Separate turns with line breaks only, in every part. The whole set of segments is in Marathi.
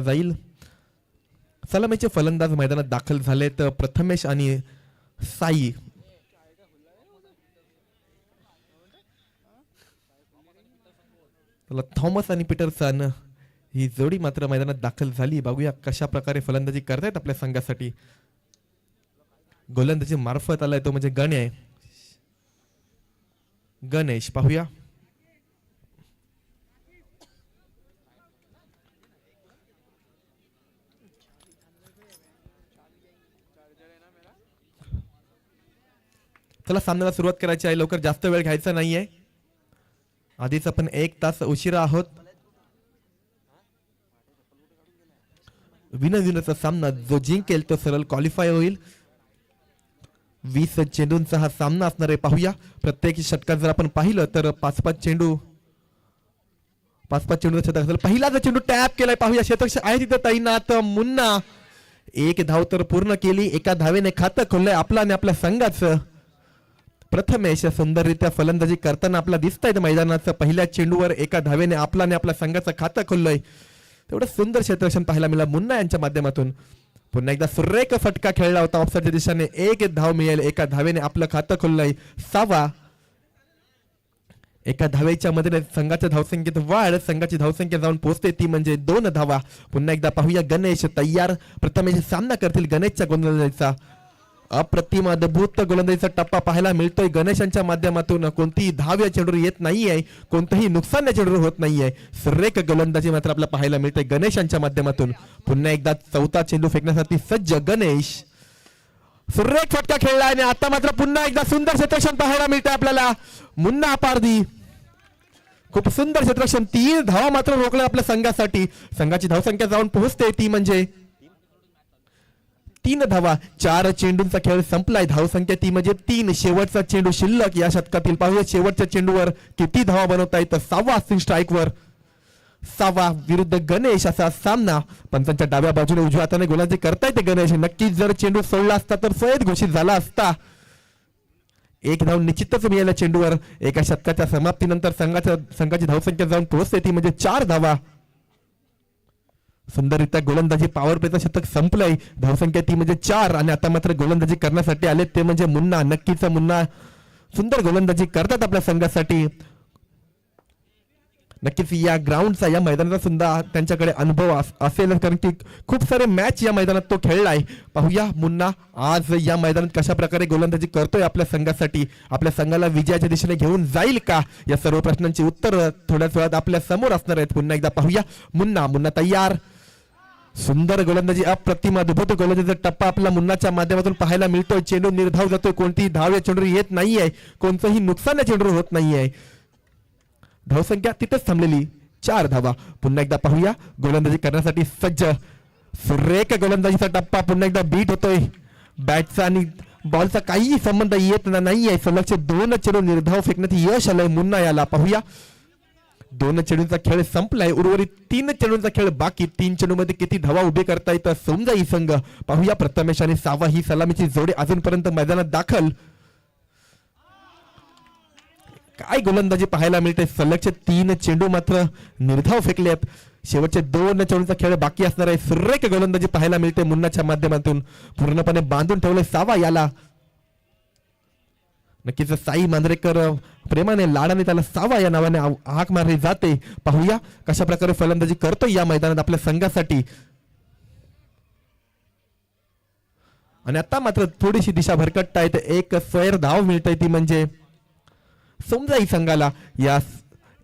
जाईल. सलामीचे फलंदाज मैदानात दाखल झालेत. प्रथमेश आणि साई. थॉमस आणि पीटरसन ही जोडी मात्र मैदानात दाखल झाली. बघूया कशा प्रकारे फलंदाजी करतायत आपल्या संघासाठी. गोलंदाजी मार्फत आलाय तो म्हणजे गणेश. पाहूया चला सामन्याला सुरुवात करायची आहे. लवकर जास्त वेळ घ्यायचा नाहीये. आधीच आपण 1 तास उशिरा आहोत. विनविनचा सामना जो जिंकेल तो सरळ क्वालिफाय होईल. 20 चेंडूंचा हा सामना असणार आहे. पाहूया प्रत्येक षटकात जर आपण पाहिलं तर 5-5 चेंडू 5-5 चेंडूचा षटक असेल. पहिला जो चेंडू टॅप केलाय. पाहूया क्षेत्ररक्षक आहे तिथे तैनात. मुन्ना 1 धाव तर पूर्ण केली. एका धावेने खातं खोललंय आपला आणि आपल्या संघाचं. प्रथमेश सुंदररित्या फलंदाजी करताना आपला दिसतंय मैदानाचं. पहिल्या चेंडूवर एका धावेने आपला आणि आपल्या संघाचं खातं खोललंय. तेवढं सुंदर क्षेत्ररक्षण पाहायला मिळालं मुन्ना यांच्या माध्यमातून. पुन्हा एकदा सुरेख फटका खेळला होता ऑफसाईडच्या दिशेने. 1 धाव मिळेल. एका धावेने आपलं खातं खोललंय. 6वा. एका धावेच्या मदतीने संघाच्या धावसंख्येत वाढ. संघाची धावसंख्या जाऊन पोहोचते ती म्हणजे 2 धावा. पुन्हा एकदा पाहूया गणेश तयार. प्रथमेश सामना करतील गणेशच्या गोलंदाजीचा. अप्रतिम अद्भुत गोलंदाजीचा टप्पा पाहायला मिळतोय गणेशांच्या माध्यमातून. कोणतीही धाव या चेंडूवर येत नाहीये. कोणतंही नुकसान या चेंडूवर होत नाहीये. सुरेख गोलंदाजी मात्र आपल्याला पाहायला मिळते गणेशांच्या माध्यमातून. पुन्हा एकदा 4था चेंडू फेकण्यासाठी सज्ज गणेश. सुरेख फटका खेळला आणि आता मात्र पुन्हा एकदा सुंदर क्षेत्ररक्षण पाहायला मिळते आपल्याला. मुन्ना पारदी खूप सुंदर क्षेत्ररक्षण. 3 धावा मात्र रोखल्या आपल्या संघासाठी. संघाची धावसंख्या जाऊन पोहोचते ती म्हणजे 3 धावा. 4 चेंडूंचा खेळ संपलाय. धावसंख्या ती म्हणजे 3. शेवटचा चेंडू शिल्लक या शतकातील. पाहूया शेवटच्या चेंडूवर किती धावा बनवता येतं. 6वा असतील स्ट्राईकवर. 6वा विरुद्ध गणेश असा सामना. पंचांच्या डाव्या बाजूने उजव्या हाताने गोलंदाजी करता येते गणेश. नक्कीच जर चेंडू सोडला असता तर फैद घोषित झाला असता. 1 धाव निश्चितच मिळाल्या चेंडूवर. एका शतकाच्या समाप्तीनंतर संघाची धावसंख्या जाऊन पोहोचते ती म्हणजे 4 धावा. सुंदररित्या गोलंदाजी पॉवर प्लेचं शतक संपलंय. धावसंख्या ती म्हणजे 4 आणि आता मात्र गोलंदाजी करण्यासाठी आले ते म्हणजे मुन्ना. नक्कीच मुन्ना सुंदर गोलंदाजी करतात आपल्या संघासाठी. नक्कीच या ग्राउंडचा या मैदानाचा सुद्धा त्यांच्याकडे अनुभव असेल कारण की खूप सारे मॅच या मैदानात तो खेळलाय. पाहूया मुन्ना आज या मैदानात कशा प्रकारे गोलंदाजी करतोय आपल्या संघासाठी. आपल्या संघाला विजयाच्या दिशेने घेऊन जाईल का. या सर्व प्रश्नांची उत्तर थोड्याच वेळात आपल्या समोर असणार आहेत. पुन्हा एकदा पाहूया मुन्ना तयार. सुंदर गोलंदाजी अप्रतिम अद्भुत गोलंदाजीचा टप्पा आपला मुन्नाच्या माध्यमातून पाहायला मिळतोय. चेंडू निर्धाव जातोय. कोणतीही धाव या चेंडूवर येत नाहीये. कोणतंही नुकसान या चेंडूवर होत नाहीये. धावसंख्या तिथेच थांबलेली 4 धावा. पुन्हा एकदा पाहूया गोलंदाजी करण्यासाठी सज्ज. सुरेख गोलंदाजीचा टप्पा पुन्हा एकदा बीट होतोय. बॅटचा आणि बॉलचा काहीही संबंध येत नाहीये. सलगचे 2 चेंडू निर्धाव फेकण्यात यश आलंय मुन्ना याला. पाहूया 2 चेंडूंचा खेळ संपलाय. उर्वरित 3 चेंडूंचा खेळ बाकी. 3 चेंडूमध्ये किती धावा उभे करता येतं समजा ही संघ. पाहूया प्रथमेश आणि 6वा ही सलामीची जोडी अजूनपर्यंत मैदानात दाखल. काय गोलंदाजी पाहायला मिळते. सलगचे 3 चेंडू मात्र निर्धाव फेकलेत. शेवटचे 2 चेंडूंचा खेळ बाकी असणार आहे. सुरेख गोलंदाजी पाहायला मिळते मुन्नाच्या माध्यमातून. पूर्णपणे बांधून ठेवले 6वा याला. नक्कीच साई मांजरेकर प्रेमाने लाडाने त्याला 6वा या नावाने हाक मारली जाते. पाहूया कशा प्रकारे फलंदाजी करतोय या मैदानात आपल्या संघासाठी. आणि आता मात्र थोडीशी दिशा भरकटता येते. 1 स्वैर धाव मिळते ती म्हणजे समजा ही संघाला. या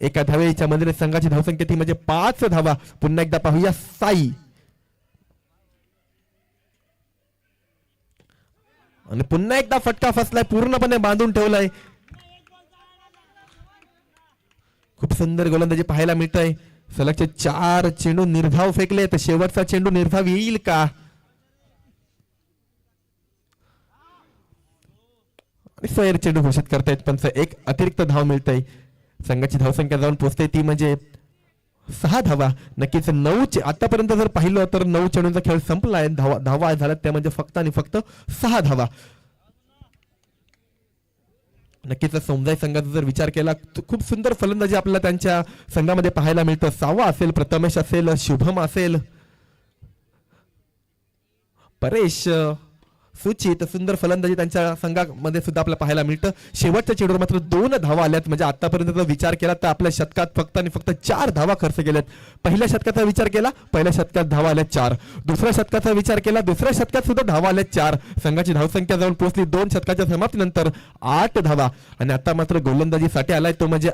एका धावेच्या मदतीने संघाची धावसंख्या ती म्हणजे 5 धावा. पुन्हा एकदा पाहूया साई. आणि पुन्हा एकदा फटका फसलाय. पूर्णपणे बांधून ठेवलाय. खूप सुंदर गोलंदाजी पाहायला मिळतंय. सलगचे 4 चेंडू निर्धाव फेकले तर शेवटचा चेंडू निर्धाव येईल का. स्वैर चेंडू घोषित करतायत पंच. 1 अतिरिक्त धाव मिळतंय. संघाची धावसंख्या जाऊन पोहोचते ती म्हणजे 6 धावा. नक्कीच 9 आतापर्यंत जर पाहिलं तर 9 चेंडूंचा खेळ संपलाय. धावा झाला त्या म्हणजे फक्त आणि फक्त 6 धावा. नक्कीच समजाय संघाचा जर विचार केला खूप सुंदर फलंदाजी आपल्याला त्यांच्या संघामध्ये पाहायला मिळतं. 6वा असेल, प्रथमेश असेल, शुभम असेल, परेश सुचित सुंदर फलंदाजी त्यांच्या संघामध्ये सुद्धा आपल्याला पाहायला मिळतं. शेवटच्या चेंडूवर मात्र 2 धावा आल्यात. म्हणजे आतापर्यंत विचार केला तर आपल्या शतकात फक्त आणि फक्त 4 धावा खर्च केल्यात. पहिल्या शतकाचा विचार केला, पहिल्या शतकात धावा आल्या 4. दुसऱ्या शतकाचा विचार केला, दुसऱ्या शतकात सुद्धा धावा आल्या 4. संघाची धावसंख्या जाऊन पोहोचली 2 शतकाच्या समाप्तीनंतर 8 धावा. आणि आता मात्र गोलंदाजीसाठी आलाय तो म्हणजे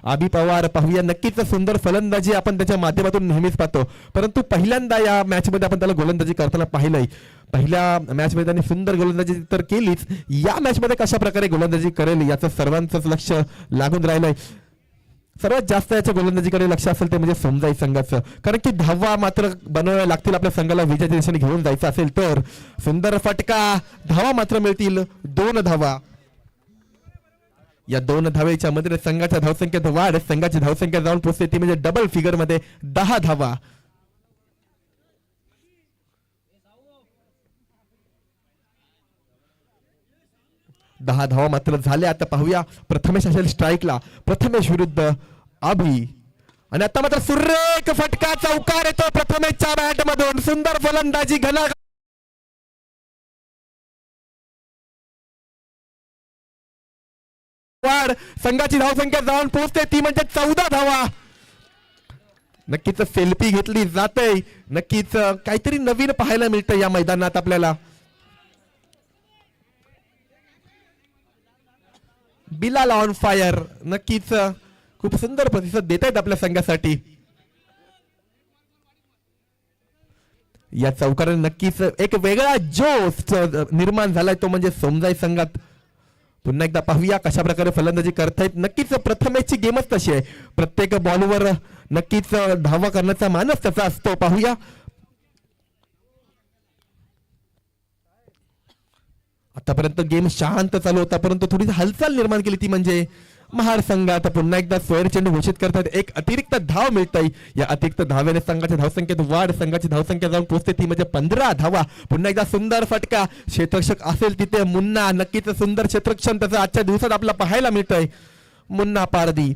आभी पवार. पाहूया, नक्कीच सुंदर फलंदाजी आपण त्याच्या माध्यमातून नेहमीच पाहतो, परंतु पहिल्यांदा या मॅच मध्ये आपण त्याला गोलंदाजी करताना पाहिलंय. पहिल्या मॅच मध्ये त्यांनी सुंदर गोलंदाजी तर केलीच, या मॅच मध्ये कशा प्रकारे गोलंदाजी करेल याचं सर्वांचंच लक्ष लागून राहिलंय. सर्वात जास्त याच्या गोलंदाजीकडे लक्ष असेल ते म्हणजे समजाई संघाचं, कारण की धावा मात्र बनवाव्या लागतील आपल्या संघाला विजयाच्या दिशेने घेऊन जायचं असेल तर. सुंदर फटका, धावा मात्र मिळतील 2 धावा. या 2 धावेच्या मध्ये संघाच्या धावसंख्येत वाढ, संघाची धावसंख्या जाऊन पोहोचते ती म्हणजे डबल फिगर मध्ये 10 धावा. दहा धावा मात्र झाले. आता पाहूया, प्रथमेश असेल स्ट्राईकला, प्रथमेश विरुद्ध अभि. आणि आता मात्र सुरेख फटका, चौकार येतो प्रथमेशच्या बॅट मधून. सुंदर फलंदाजी, घना वाढ, संघाची धावसंख्या जाऊन पोहोचते ती म्हणजे 14 धावा. नक्कीच सेल्फी घेतली जाते, नक्कीच काहीतरी नवीन पाहायला मिळतं या मैदानात आपल्याला. बिलाल ऑन फायर, नक्कीच खूप सुंदर प्रतिसाद देत आहेत आपल्या संघासाठी. या चौकाराने नक्कीच एक वेगळा जोश निर्माण झालाय तो म्हणजे समजाई संघात. पुन्हा एकदा पाहूया कशा प्रकारे फलंदाजी करतायत. नक्कीच प्रथमेशची गेमच तशी आहे, प्रत्येक बॉलवर नक्कीच धावा करण्याचा मानस त्याचा असतो. पाहूया, आतापर्यंत गेम शांत चालू होता, परंतु थोडी हालचाल निर्माण केली ती म्हणजे महार संघात. पुन्हा एकदा स्क्वेअर चेंडू घोषित करतात, एक अतिरिक्त धाव मिळतंय. या अतिरिक्त धावेने संघाच्या धावसंख्येत वाढ, संघाची धावसंख्या जाऊन पोहोचते ती म्हणजे 15 धावा. पुन्हा एकदा सुंदर फटका, क्षेत्ररक्षक असेल तिथे मुन्ना, नक्कीच सुंदर क्षेत्ररक्षण त्याचं आजच्या दिवसात आपल्याला पाहायला मिळतंय. मुन्ना पारदी.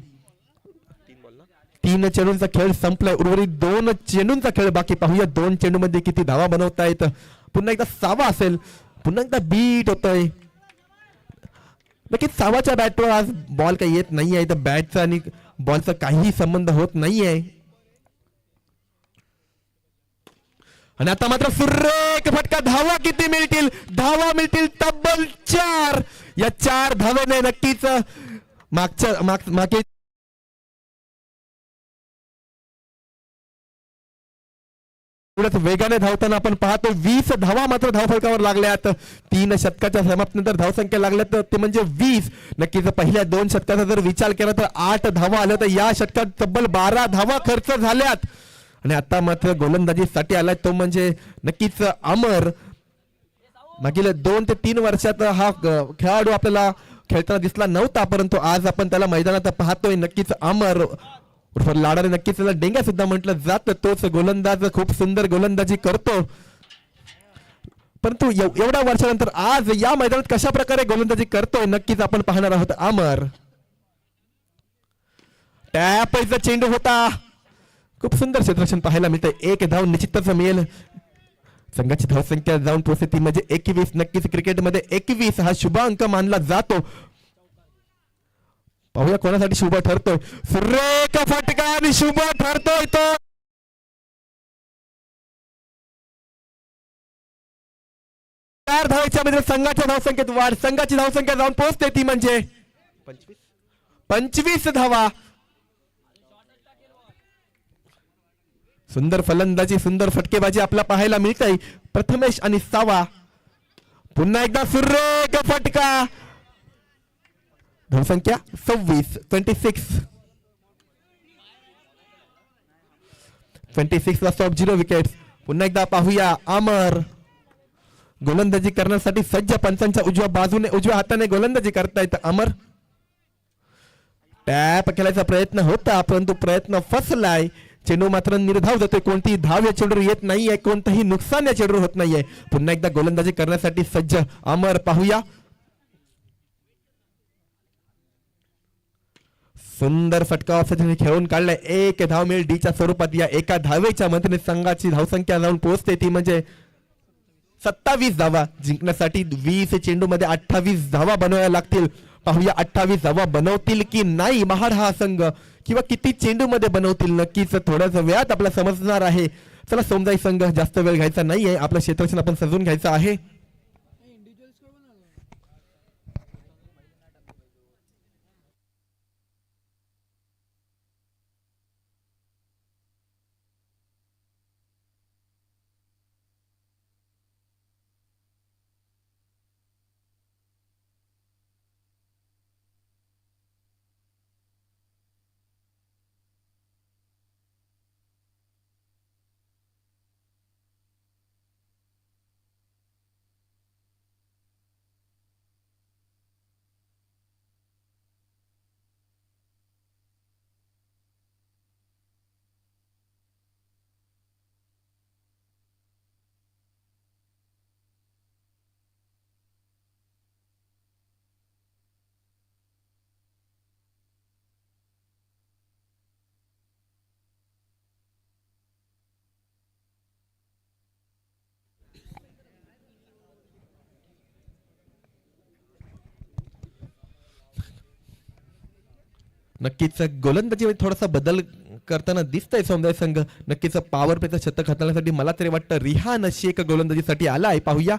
3 चेंडूंचा खेळ संपलाय, उर्वरित 2 चेंडूंचा खेळ बाकी. पाहूया 2 चेंडूमध्ये किती धावा बनवतायत. पुन्हा एकदा सावा असेल, पुन्हा एकदा बीट होतोय. नक्कीच सावाच्या बॅटवर आज बॉल काही येत नाहीये, तर बॅटचा आणि बॉलचा काही संबंध होत नाहीये. आणि आता मात्र सुरेख फटका, धावा किती मिळतील? धावा मिळतील तब्बल 4. या 4 धावेने नक्कीच मागे वेगाने धावताना आपण पाहतो. 20 धावा मात्र धावफलकावर लागल्यात. 3 शतकाच्या समाप्तीनंतर धावसंख्या लागल्यात ते म्हणजे 20. नक्कीच पहिल्या 2 शतकाचा जर विचार केला तर 8 धावा आल्या, तर या शतकात तब्बल 12 धावा खर्च झाल्यात. आणि आता मात्र गोलंदाजीसाठी आलाय तो म्हणजे नक्कीच अमर. मागील 2 ते 3 वर्षात हा खेळाडू आपल्याला खेळताना दिसला नव्हता, परंतु आज आपण त्याला मैदानात पाहतोय. नक्कीच अमर उर्फ लाडाने, नक्कीच त्याला डेंग्या सुद्धा म्हटलं जातं. तोच गोलंदाज खूप सुंदर गोलंदाजी करतो, परंतु एवढ्या वर्षानंतर आज या मैदानात कशा प्रकारे गोलंदाजी करतोय नक्कीच आपण पाहणार आहोत. अमर टॅपचा चेंडू होता, खूप सुंदर क्षेत्ररक्षण पाहायला मिळतंय. 1 धाव निश्चितच मिळेल. संघाची धावसंख्या जाऊन पोहोचते ती म्हणजे 21. नक्कीच क्रिकेटमध्ये 21 हा शुभ अंक मानला जातो. पाहूया कोणासाठी शुभ ठरतोय. सुरेख फटका आणि शुभ ठरतोय तो. चार धावेच्या मध्ये संघाच्या धावसंख्येत वाढ, संघाची धावसंख्या जाऊन पोहोचते ती म्हणजे 25 धावा. सुंदर फलंदाजी, सुंदर फटकेबाजी आपला पाहायला मिळतंय. प्रथमेश आणि सावा. पुन्हा एकदा सुरेख फटका. धावसंख्या 26 ला स्टॉप, 0 विकेट. पुन्हा एकदा पाहूया अमर गोलंदाजी करण्यासाठी सज्ज. पंचांच्या उजव्या बाजूने उजव्या हाताने गोलंदाजी करतायत अमर. टॅप खेळायचा प्रयत्न होता, परंतु प्रयत्न फसलाय. चेंडू मात्र निर्धाव जातोय. कोणतीही धाव या चेंडूवर येत नाहीये, कोणतंही नुकसान या चेंडूवर होत नाहीये. पुन्हा एकदा गोलंदाजी करण्यासाठी सज्ज अमर. पाहूया सुंदर फटका खेळून काढलाय. 1 धाव मिळेल डीच्या स्वरूपात. या एका धावेच्या मदतीने संघाची धावसंख्या जाऊन पोहोचते ती म्हणजे 27 धावा जिंकण्यासाठी 20 चेंडू मध्ये 28 धावा बनवाव्या लागतील. पाहूया 28 धावा बनवतील की नाही महाड हा संघ, किंवा किती चेंडू मध्ये बनवतील नक्कीच थोड्याच वेळात आपल्याला समजणार आहे. चला सोमजाई संघ जास्त वेळ घ्यायचा नाहीये, आपलं क्षेत्ररक्षण आपण सजवून घ्यायचं आहे. नक्कीच गोलंदाजीमध्ये थोडासा बदल करताना दिसतंय सौंदर्य संघ. नक्कीच पॉवर प्लेचं शतक हाताळण्यासाठी मला तरी वाटतं रिहान शेख गोलंदाजीसाठी आला आहे. पाहूया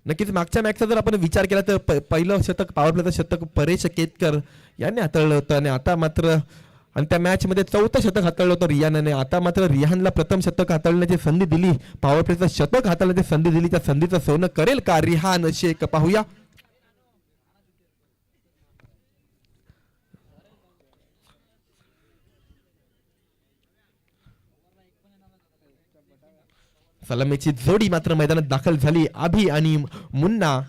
नक्कीच मागच्या मॅचचा जर आपण विचार केला तर पहिलं शतक पॉवर प्लेचं शतक परेश केतकर यांनी हाताळलं होतं, आणि आता मात्र आणि त्या मॅच मध्ये 4थं शतक हाताळलं होतं रिहानने. आता मात्र रिहानला प्रथम शतक हाताळण्याची संधी दिली, पॉवर प्लेचं शतक हाताळण्याची संधी दिली. त्या संधीचं सोनं करेल का रिहान शेख? पाहूया. सलामीची जोडी मात्र मैदानात दाखल झाली. आभी आणि मुन्ना,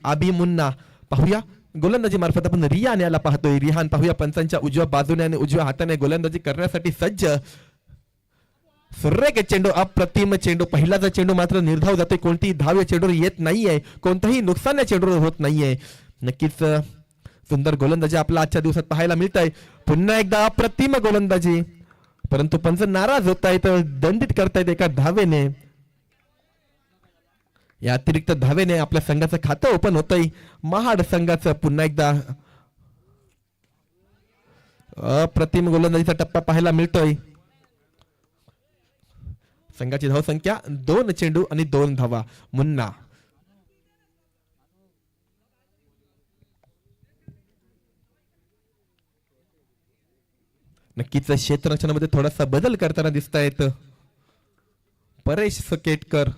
आबी मुन्ना. पाहूया गोलंदाजी मार्फत आपण रिहान याला पाहतोय. रिहान पाहूया पंचांच्या उजव्या बाजूने आणि उजव्या हाताने गोलंदाजी करण्यासाठी सज्ज. सुरेख चेंडू, अप्रतिम चेंडू. पहिलाचा चेंडू मात्र निर्धाव जातोय, कोणतीही धाव या चेंडूवर येत नाहीये, कोणतंही नुकसान या चेंडूवर होत नाहीये. नक्कीच सुंदर गोलंदाजी आपला आजच्या दिवसात पाहायला मिळत आहे. पुन्हा एकदा अप्रतिम गोलंदाजी, परंतु पंच नाराज होत आहेत, दंडित करतायत एका धावेने. या अतिरिक्त धावेने आपल्या संघाचं खातं ओपन होतंय. महाड संघाचं पुन्हा एकदा अप्रतिम गोलंदाजीचा टप्पा पाहायला मिळतोय. संघाची धावसंख्या 2 चेंडू आणि 2 धावा. मुन्ना नक्कीच क्षेत्ररक्षणामध्ये थोडासा बदल करताना दिसत आहेत परेश सकेटकर.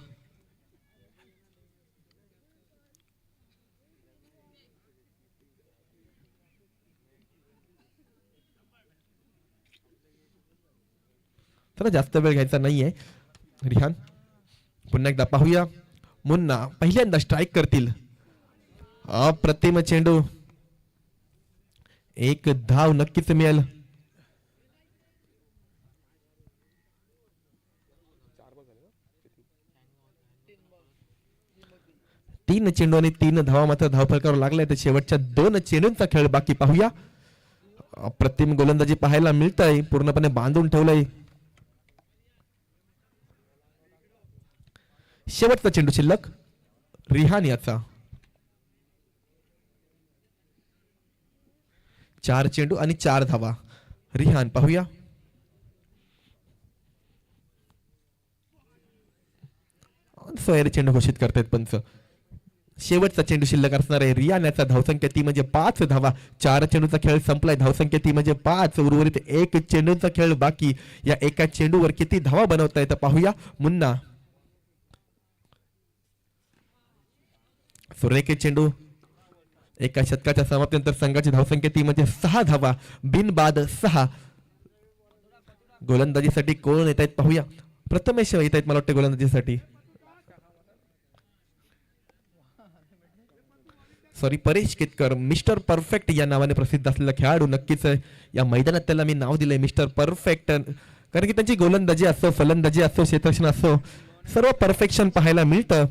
तर जास्त वेळ घ्यायचा नाहीये. रिहान पुन्हा एकदा पाहूया. मुन्ना पहिल्यांदा स्ट्राईक करतील. अप्रतिम चेंडू, एक धाव नक्कीच मिळेल. 3 चेंडू आणि 3 धावा मात्र धावफलकावर लागल्या. तर शेवटच्या 2 चेंडूंचा खेळ बाकी. पाहूया. अप्रतिम गोलंदाजी पाहायला मिळतंय, पूर्णपणे बांधून ठेवलंय. शेवटचा चेंडू शिल्लक रिहान याचा. 4 चेंडू आणि 4 धावा. रिहान पाहूया. सोयरे चेंडू घोषित करतायत पंच. शेवटचा चेंडू शिल्लक असणार आहे. रिहान याचा. धावसंख्या ती म्हणजे 5 धावा. 4 चेंडूचा खेळ संपलाय. धावसंख्या ती म्हणजे 5. उर्वरित 1 चेंडूचा खेळ बाकी. या एका चेंडूवर किती धावा बनवता येतं पाहूया. मुन्ना सुरेख चेंडू. एका शतकाच्या समाप्तीनंतर संघाची धावसंख्या ती म्हणजे 6 धावा. बिनबाद 6. गोलंदाजीसाठी कोण येत आहेत पाहूया. प्रथमेश येत आहेत मला वाटतं गोलंदाजीसाठी. Sorry, Paresh Ketkar. Mister perfect या नावाने प्रसिद्ध असलेला खेळाडू. नक्कीच या मैदानात त्याला मी नाव दिलंय मिस्टर परफेक्ट, कारण की त्यांची गोलंदाजी असो, फलंदाजी असो, क्षेत्ररक्षण असो, सर्व परफेक्शन पाहायला मिळतं.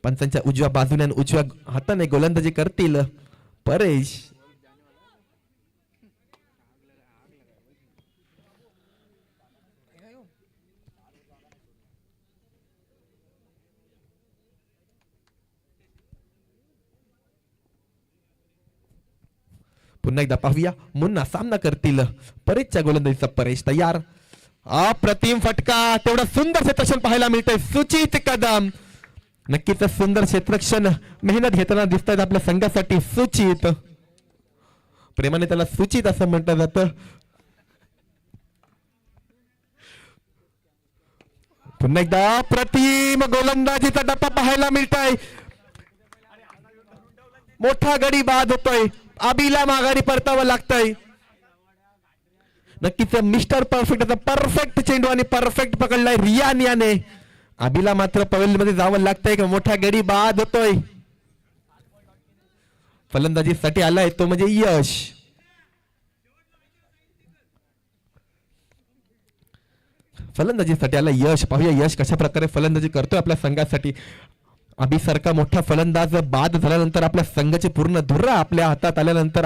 पंचांच्या उजव्या बाजूने आणि उजव्या हाताने गोलंदाजी करतील परेश. पुन्हा एकदा पाहूया मुन्ना सामना करतील परेशच्या गोलंदाजीचा. परेश तयार. अप्रतिम फटका. तेवढा सुंदर क्षेत्ररक्षण पाहायला मिळतंय. सुचित कदम नक्कीच सुंदर क्षेत्ररक्षण मेहनत घेताना दिसत आहेत आपल्या संघासाठी. सुचित, प्रेमाने त्याला सुचित असं म्हटलं जातं. पुन्हा एकदा अप्रतिम गोलंदाजीचा टप्पा पाहायला मिळतोय. मोठा गडी बाद होतोय. आबीला माघारी परतावं लागतंय. नक्कीच मिस्टर परफेक्ट परफेक्ट चेंडू आणि परफेक्ट पकडलाय रियान याने. आबीला मात्र पवेल मध्ये जावं लागतंय. मोठा गडी बाद होतोय. फलंदाजीसाठी आलाय तो म्हणजे यश. फलंदाजीसाठी आला यश. पाहूया यश कशा प्रकारे फलंदाजी करतोय आपल्या संघासाठी. अभि सारखा मोठा फलंदाज बाद झाल्यानंतर आपल्या संघाची पूर्ण धुर्रा आपल्या हातात आल्यानंतर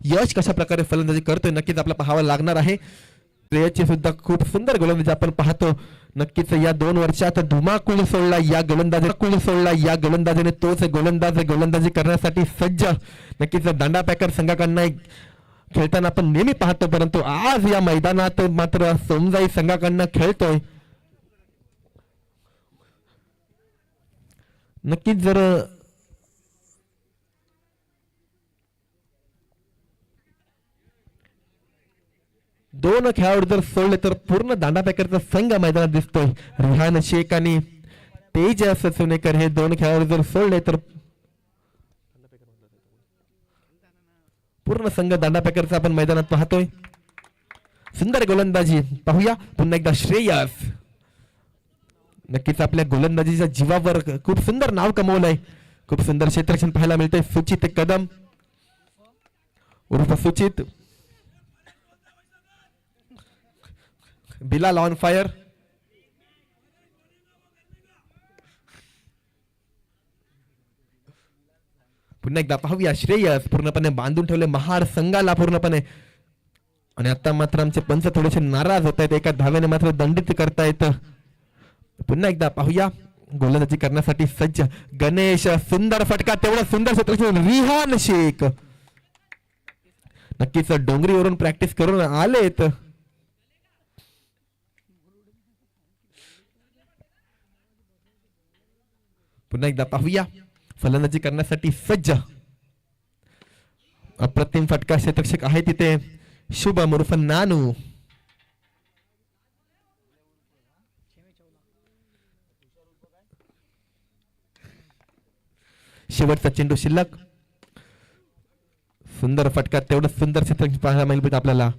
यश कशा प्रकारे फलंदाजी करतोय नक्कीच आपल्याला पाहावं लागणार आहे. श्रेयसची सुद्धा खूप सुंदर गोलंदाजी आपण पाहतो. नक्कीच या 2 वर्षात धुमाकूळ सोडला या गोलंदाजीने. तोच गोलंदाजी करण्यासाठी सज्ज. नक्कीच दांडा पॅकर संघाकडनं खेळताना आपण नेहमी पाहतो, परंतु आज या मैदानात मात्र सोमजाई संघाकडनं खेळतोय. नक्कीच जर दोन खेळाडू जर सोडले तर पूर्ण दांडा पॅकरचा संघ मैदानात दिसतोय. रिहान शेख आणि तेजस सोनेकर हे 2 खेळाडू जर सोडले तर पूर्ण संघ दांडा पॅकरचा आपण मैदानात पाहतोय. सुंदर गोलंदाजी पाहूया पुन्हा एकदा श्रेयस. नक्कीच आपल्या गोलंदाजीच्या जीवावर खूप सुंदर नाव कमवलंय. खूप सुंदर क्षेत्ररक्षण पाहायला मिळतंय. सुचित कदम उर्फ सुचित. Bilal on fire. पुन्हा एकदा पाहूया श्रेयस पूर्णपणे बांधून ठेवले महार संघाला पूर्णपणे. आणि आता मात्र आमचे पंच थोडेसे नाराज होत आहेत. एका धाव्याने मात्र दंडित करतायत. पुन्हा एकदा पाहूया गोलंदाजी करण्यासाठी सज्ज गणेश. सुंदर फटका. तेवढा सुंदर क्षेत्ररक्षण रिहान शेख. नक्कीच डोंगरीवरून प्रॅक्टिस करून आलेत. पुन्हा एकदा पाहूया फलंदाजी करण्यासाठी सज्ज. अप्रतिम फटका. क्षेत्ररक्षक आहे तिथे शुभम उर्फ नानू. शेवटचा चेंडू शिल्लक. सुंदर फटका. तेवढं सुंदर क्षेत्ररक्षण पाहायला मिळेल आपल्याला.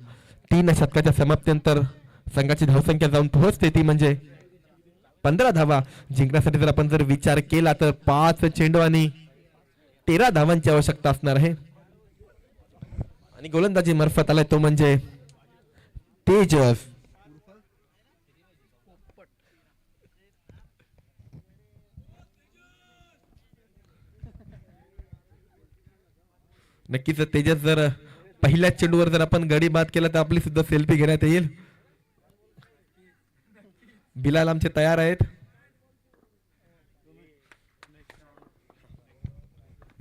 3 षटकाच्या समाप्तीनंतर संघाची धावसंख्या जाऊन पोहोचते ती म्हणजे 15 धावा. जिंकण्यासाठी जर आपण विचार केला तर 5 चेंडू आणि 13 धावांची आवश्यकता असणार आहे. आणि गोलंदाजी मार्फत आलाय तो म्हणजे तेजस. नक्कीच तेजस जर पहिल्या चेंडूवर जर आपण गडी बाद केला तर आपली सुद्धा सेल्फी घेण्यात येईल. बिलाल आमचे तयार आहेत.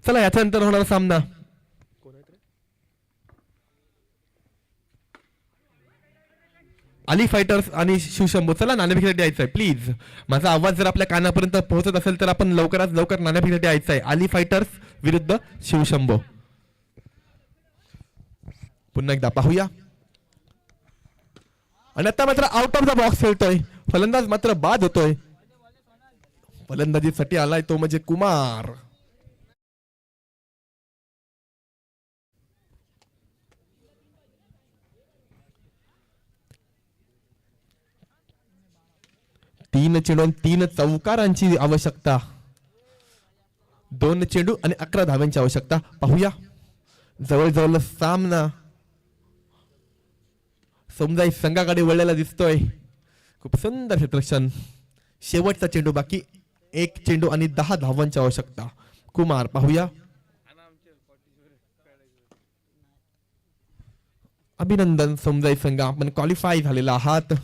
चला याच्यानंतर होणारा सामना अली फायटर्स आणि शिवशंभू. चला नाणेफेकीसाठी यायचं आहे प्लीज. माझा आवाज जर आपल्या कानापर्यंत पोहोचत असेल तर आपण लवकरात लवकर नाणेफेकीसाठी यायचं आहे. अली फायटर्स विरुद्ध शिवशंभू. पुन्हा एकदा पाहूया. आणि आता मात्र आउट ऑफ द बॉक्स खेळतोय. फलंदाज मात्र बाद होतोय. फलंदाजीसाठी आलाय तो म्हणजे कुमार. तीन चेंडू 3 चौकारांची आवश्यकता. 2 चेंडू आणि 11 धाव्यांची आवश्यकता. पाहूया जवळजवळ सामना समजाई संघाकडे वळलेला दिसतोय. खूप सुंदर क्षेत्ररक्षण. शेवटचा चेंडू बाकी. 1 चेंडू आणि 10 धावांची आवश्यकता. कुमार पाहूया. अभिनंदन समजाई संघ, आपण क्वालिफाय झालेला आहात.